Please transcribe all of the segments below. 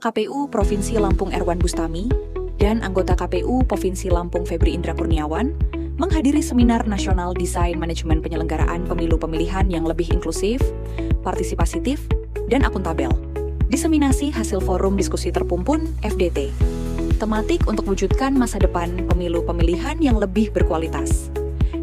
KPU Provinsi Lampung Erwan Bustami dan anggota KPU Provinsi Lampung Febri Indra Kurniawan menghadiri Seminar Nasional Desain Manajemen Penyelenggaraan Pemilu Pemilihan yang lebih inklusif, partisipatif, dan akuntabel. Diseminasi hasil Forum Diskusi Terpumpun (FDT). Tematik untuk wujudkan masa depan pemilu pemilihan yang lebih berkualitas.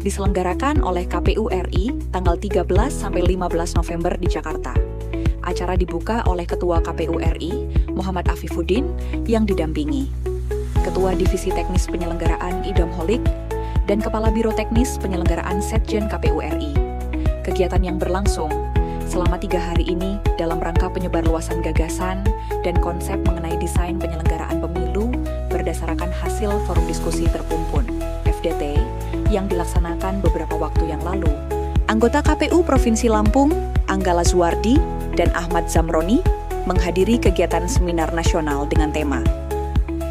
Diselenggarakan oleh KPU RI tanggal 13 sampai 15 November di Jakarta. Acara dibuka oleh Ketua KPU RI, Muhammad Afifuddin, yang didampingi Ketua Divisi Teknis Penyelenggaraan Idam Holik dan Kepala Biro Teknis Penyelenggaraan Setjen KPU RI. Kegiatan yang berlangsung selama 3 hari ini dalam rangka penyebarluasan gagasan dan konsep mengenai desain penyelenggaraan pemilu berdasarkan hasil Forum Diskusi Terpumpun (FDT) yang dilaksanakan beberapa waktu yang lalu. Anggota KPU Provinsi Lampung, Anggala Zuardi, dan Ahmad Zamroni menghadiri kegiatan seminar nasional dengan tema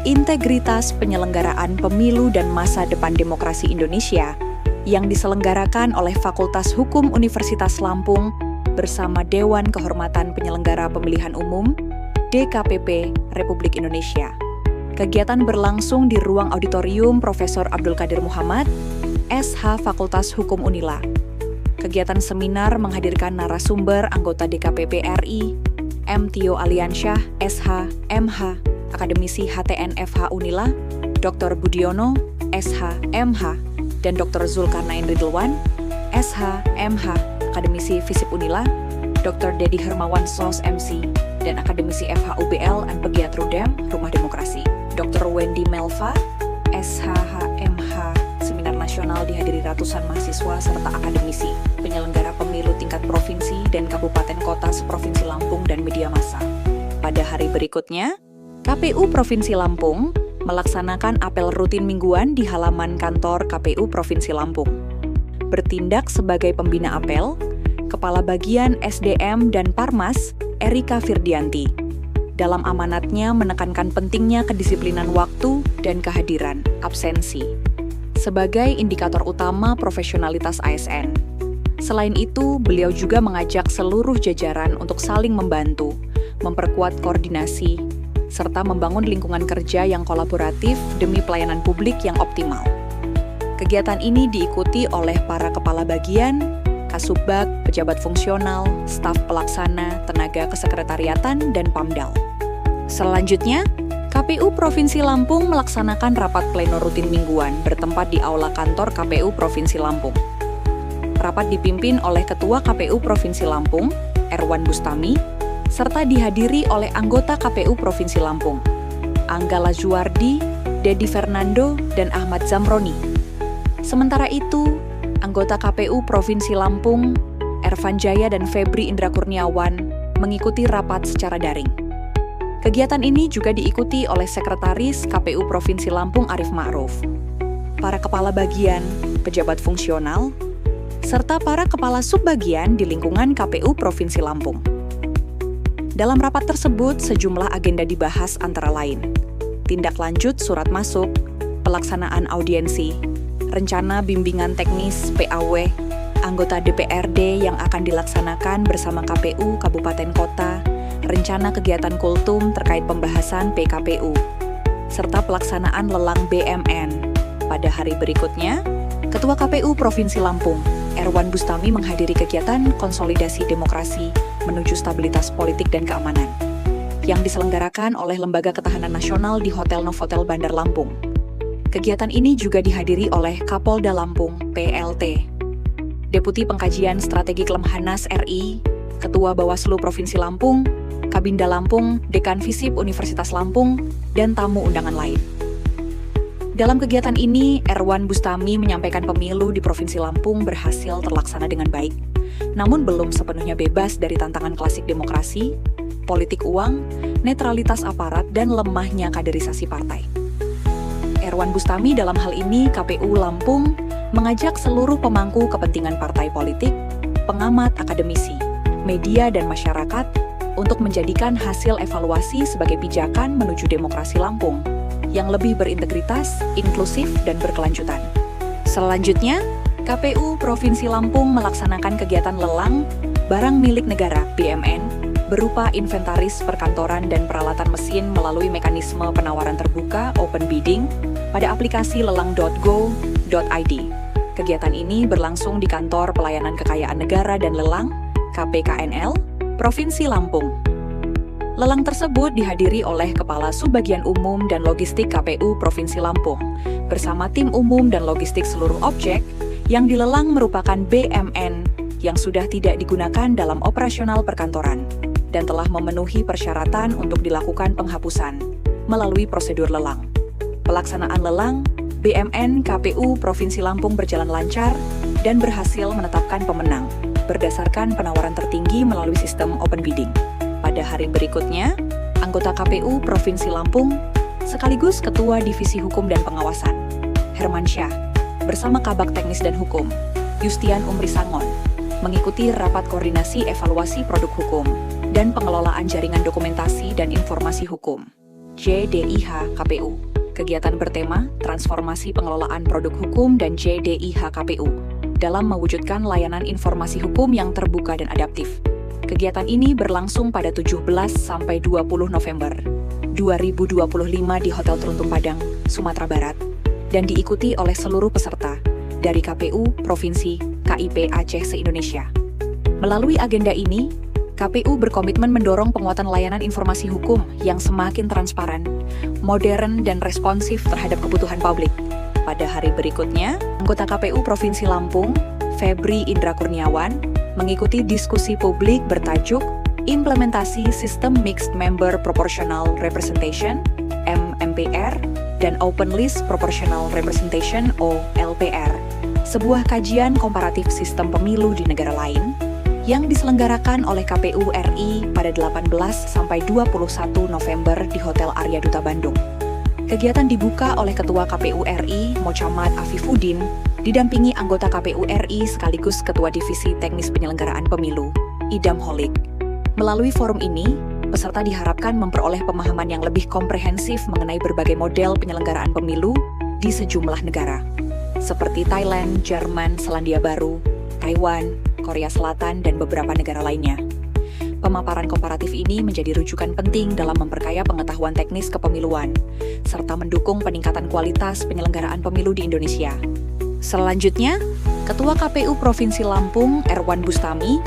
Integritas Penyelenggaraan Pemilu dan Masa Depan Demokrasi Indonesia yang diselenggarakan oleh Fakultas Hukum Universitas Lampung bersama Dewan Kehormatan Penyelenggara Pemilihan Umum DKPP Republik Indonesia. Kegiatan berlangsung di ruang auditorium Profesor Abdul Qadir Muhammad, SH Fakultas Hukum Unila. Kegiatan seminar menghadirkan narasumber anggota DKPP RI, M. Tio Aliansyah, SH, MH, akademisi HTN-FH Unila, Dr. Budiono, SH, MH, dan Dr. Zulkarnain Ridlwan, SH, MH, akademisi Fisip Unila, Dr. Dedi Hermawan SOS MC, dan akademisi FH-UBL dan pegiat Rudem, Rumah Demokrasi. Dr. Wendy Melva, SHH, MH. Seminar nasional dihadiri ratusan mahasiswa serta akademisi, penyelenggara pemilu tingkat provinsi dan kabupaten kota seprovinsi Lampung dan media massa. Pada hari berikutnya, KPU Provinsi Lampung melaksanakan apel rutin mingguan di halaman kantor KPU Provinsi Lampung. Bertindak sebagai pembina apel, Kepala Bagian SDM dan Parmas, Erika Firdianti, dalam amanatnya menekankan pentingnya kedisiplinan waktu dan kehadiran, absensi, sebagai indikator utama profesionalitas ASN. Selain itu, beliau juga mengajak seluruh jajaran untuk saling membantu, memperkuat koordinasi, serta membangun lingkungan kerja yang kolaboratif demi pelayanan publik yang optimal. Kegiatan ini diikuti oleh para kepala bagian, Kasubag, pejabat fungsional, staf pelaksana, tenaga kesekretariatan, dan Pamdal. Selanjutnya, KPU Provinsi Lampung melaksanakan rapat pleno rutin mingguan bertempat di Aula Kantor KPU Provinsi Lampung. Rapat dipimpin oleh Ketua KPU Provinsi Lampung, Erwan Bustami, serta dihadiri oleh anggota KPU Provinsi Lampung, Anggala Zuardi, Dedi Fernando, dan Ahmad Zamroni. Sementara itu, anggota KPU Provinsi Lampung, Ervan Jaya dan Febri Indra Kurniawan mengikuti rapat secara daring. Kegiatan ini juga diikuti oleh Sekretaris KPU Provinsi Lampung Arif Ma'ruf, para kepala bagian, pejabat fungsional, serta para kepala subbagian di lingkungan KPU Provinsi Lampung. Dalam rapat tersebut, sejumlah agenda dibahas antara lain tindak lanjut surat masuk, pelaksanaan audiensi, rencana bimbingan teknis PAW, anggota DPRD yang akan dilaksanakan bersama KPU Kabupaten Kota, rencana kegiatan kultum terkait pembahasan PKPU, serta pelaksanaan lelang BMN. Pada hari berikutnya, Ketua KPU Provinsi Lampung, Erwan Bustami menghadiri kegiatan konsolidasi demokrasi menuju stabilitas politik dan keamanan, yang diselenggarakan oleh Lembaga Ketahanan Nasional di Hotel Novotel Bandar Lampung. Kegiatan ini juga dihadiri oleh Kapolda Lampung, PLT, Deputi Pengkajian Strategi Kelemhanas RI, Ketua Bawaslu Provinsi Lampung, Kabinda Lampung, Dekan Fisip Universitas Lampung, dan tamu undangan lain. Dalam kegiatan ini, Erwan Bustami menyampaikan pemilu di Provinsi Lampung berhasil terlaksana dengan baik, namun belum sepenuhnya bebas dari tantangan klasik demokrasi, politik uang, netralitas aparat, dan lemahnya kaderisasi partai. Erwan Bustami dalam hal ini KPU Lampung mengajak seluruh pemangku kepentingan partai politik, pengamat akademisi, media, dan masyarakat untuk menjadikan hasil evaluasi sebagai pijakan menuju demokrasi Lampung yang lebih berintegritas, inklusif, dan berkelanjutan. Selanjutnya, KPU Provinsi Lampung melaksanakan kegiatan lelang barang milik negara (BMN) berupa inventaris perkantoran dan peralatan mesin melalui mekanisme penawaran terbuka open bidding pada aplikasi lelang.go.id. Kegiatan ini berlangsung di Kantor Pelayanan Kekayaan Negara dan Lelang, KPKNL, Provinsi Lampung. Lelang tersebut dihadiri oleh Kepala Subbagian Umum dan Logistik KPU Provinsi Lampung, bersama tim umum dan logistik seluruh objek yang dilelang merupakan BMN yang sudah tidak digunakan dalam operasional perkantoran dan telah memenuhi persyaratan untuk dilakukan penghapusan melalui prosedur lelang. Pelaksanaan lelang BMN KPU Provinsi Lampung berjalan lancar dan berhasil menetapkan pemenang berdasarkan penawaran tertinggi melalui sistem open bidding. Pada hari berikutnya, anggota KPU Provinsi Lampung sekaligus Ketua Divisi Hukum dan Pengawasan, Herman Syah, bersama Kabak Teknis dan Hukum, Yustian Umri Sangon, mengikuti rapat koordinasi evaluasi produk hukum dan pengelolaan jaringan dokumentasi dan informasi hukum, JDIH KPU. Kegiatan bertema Transformasi Pengelolaan Produk Hukum dan JDIH KPU dalam mewujudkan layanan informasi hukum yang terbuka dan adaptif. Kegiatan ini berlangsung pada 17 sampai 20 November 2025 di Hotel Teruntung Padang, Sumatera Barat, dan diikuti oleh seluruh peserta dari KPU Provinsi KIP Aceh se-Indonesia. Melalui agenda ini, KPU berkomitmen mendorong penguatan layanan informasi hukum yang semakin transparan, modern, dan responsif terhadap kebutuhan publik. Pada hari berikutnya, anggota KPU Provinsi Lampung, Febri Indra Kurniawan, mengikuti diskusi publik bertajuk Implementasi Sistem Mixed Member Proportional Representation (MMPR) dan Open List Proportional Representation (OLPR), sebuah kajian komparatif sistem pemilu di negara lain yang diselenggarakan oleh KPU RI pada 18 sampai 21 November di Hotel Arya Duta Bandung. Kegiatan dibuka oleh Ketua KPU RI, Mochammad Afifuddin, didampingi anggota KPU RI sekaligus Ketua Divisi Teknis Penyelenggaraan Pemilu, Idam Holik. Melalui forum ini, peserta diharapkan memperoleh pemahaman yang lebih komprehensif mengenai berbagai model penyelenggaraan pemilu di sejumlah negara, seperti Thailand, Jerman, Selandia Baru, Taiwan, Korea Selatan, dan beberapa negara lainnya. Pemaparan komparatif ini menjadi rujukan penting dalam memperkaya pengetahuan teknis kepemiluan, serta mendukung peningkatan kualitas penyelenggaraan pemilu di Indonesia. Selanjutnya, Ketua KPU Provinsi Lampung, Erwan Bustami,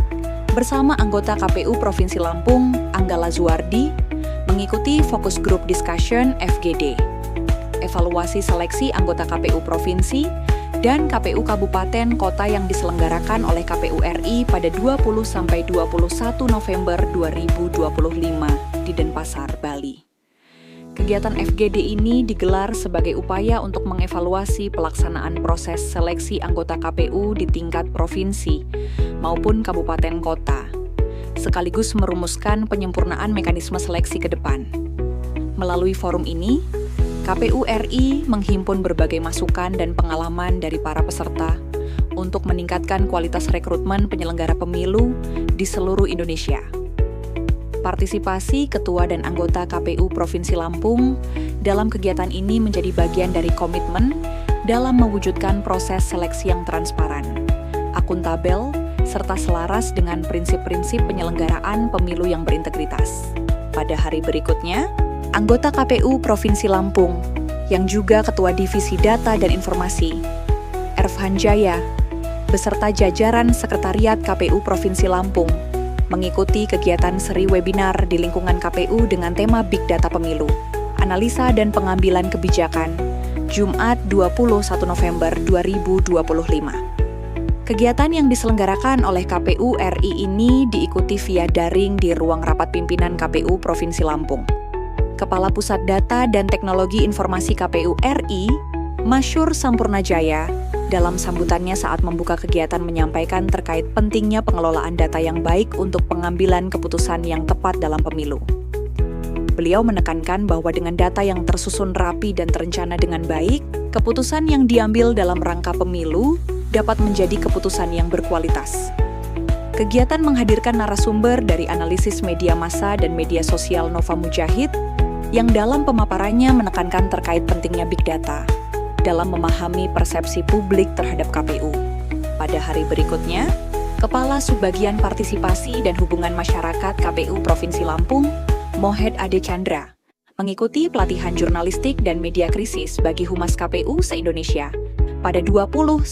bersama anggota KPU Provinsi Lampung, Anggala Zuardi, mengikuti Focus Group Discussion FGD, evaluasi seleksi anggota KPU Provinsi, dan KPU Kabupaten Kota yang diselenggarakan oleh KPU RI pada 20-21 November 2025 di Denpasar, Bali. Kegiatan FGD ini digelar sebagai upaya untuk mengevaluasi pelaksanaan proses seleksi anggota KPU di tingkat provinsi maupun kabupaten kota, sekaligus merumuskan penyempurnaan mekanisme seleksi ke depan. Melalui forum ini, KPU RI menghimpun berbagai masukan dan pengalaman dari para peserta untuk meningkatkan kualitas rekrutmen penyelenggara pemilu di seluruh Indonesia. Partisipasi ketua dan anggota KPU Provinsi Lampung dalam kegiatan ini menjadi bagian dari komitmen dalam mewujudkan proses seleksi yang transparan, akuntabel, serta selaras dengan prinsip-prinsip penyelenggaraan pemilu yang berintegritas. Pada hari berikutnya, anggota KPU Provinsi Lampung, yang juga Ketua Divisi Data dan Informasi, Erfhan Jaya, beserta jajaran Sekretariat KPU Provinsi Lampung, mengikuti kegiatan seri webinar di lingkungan KPU dengan tema Big Data Pemilu, Analisa dan Pengambilan Kebijakan, Jumat 21 November 2025. Kegiatan yang diselenggarakan oleh KPU RI ini diikuti via daring di ruang rapat pimpinan KPU Provinsi Lampung. Kepala Pusat Data dan Teknologi Informasi KPU RI, Masyur Sampurnajaya, dalam sambutannya saat membuka kegiatan menyampaikan terkait pentingnya pengelolaan data yang baik untuk pengambilan keputusan yang tepat dalam pemilu. Beliau menekankan bahwa dengan data yang tersusun rapi dan terencana dengan baik, keputusan yang diambil dalam rangka pemilu dapat menjadi keputusan yang berkualitas. Kegiatan menghadirkan narasumber dari analisis media massa dan media sosial Nova Mujahid, yang dalam pemaparannya menekankan terkait pentingnya big data dalam memahami persepsi publik terhadap KPU. Pada hari berikutnya, Kepala Subbagian Partisipasi dan Hubungan Masyarakat KPU Provinsi Lampung, Mohed Ade Chandra, mengikuti pelatihan jurnalistik dan media krisis bagi Humas KPU se-Indonesia pada 20-22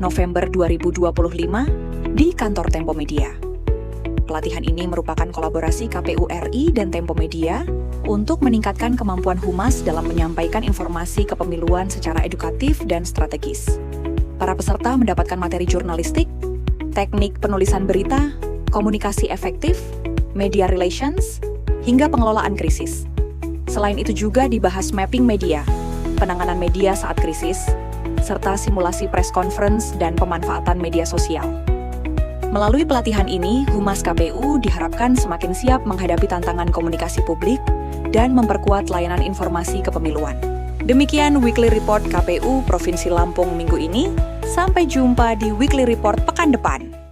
November 2025 di kantor Tempo Media. Pelatihan ini merupakan kolaborasi KPU RI dan Tempo Media untuk meningkatkan kemampuan Humas dalam menyampaikan informasi kepemiluan secara edukatif dan strategis. Para peserta mendapatkan materi jurnalistik, teknik penulisan berita, komunikasi efektif, media relations, hingga pengelolaan krisis. Selain itu juga dibahas mapping media, penanganan media saat krisis, serta simulasi press conference dan pemanfaatan media sosial. Melalui pelatihan ini, Humas KPU diharapkan semakin siap menghadapi tantangan komunikasi publik dan memperkuat layanan informasi kepemiluan. Demikian Weekly Report KPU Provinsi Lampung minggu ini. Sampai jumpa di Weekly Report pekan depan.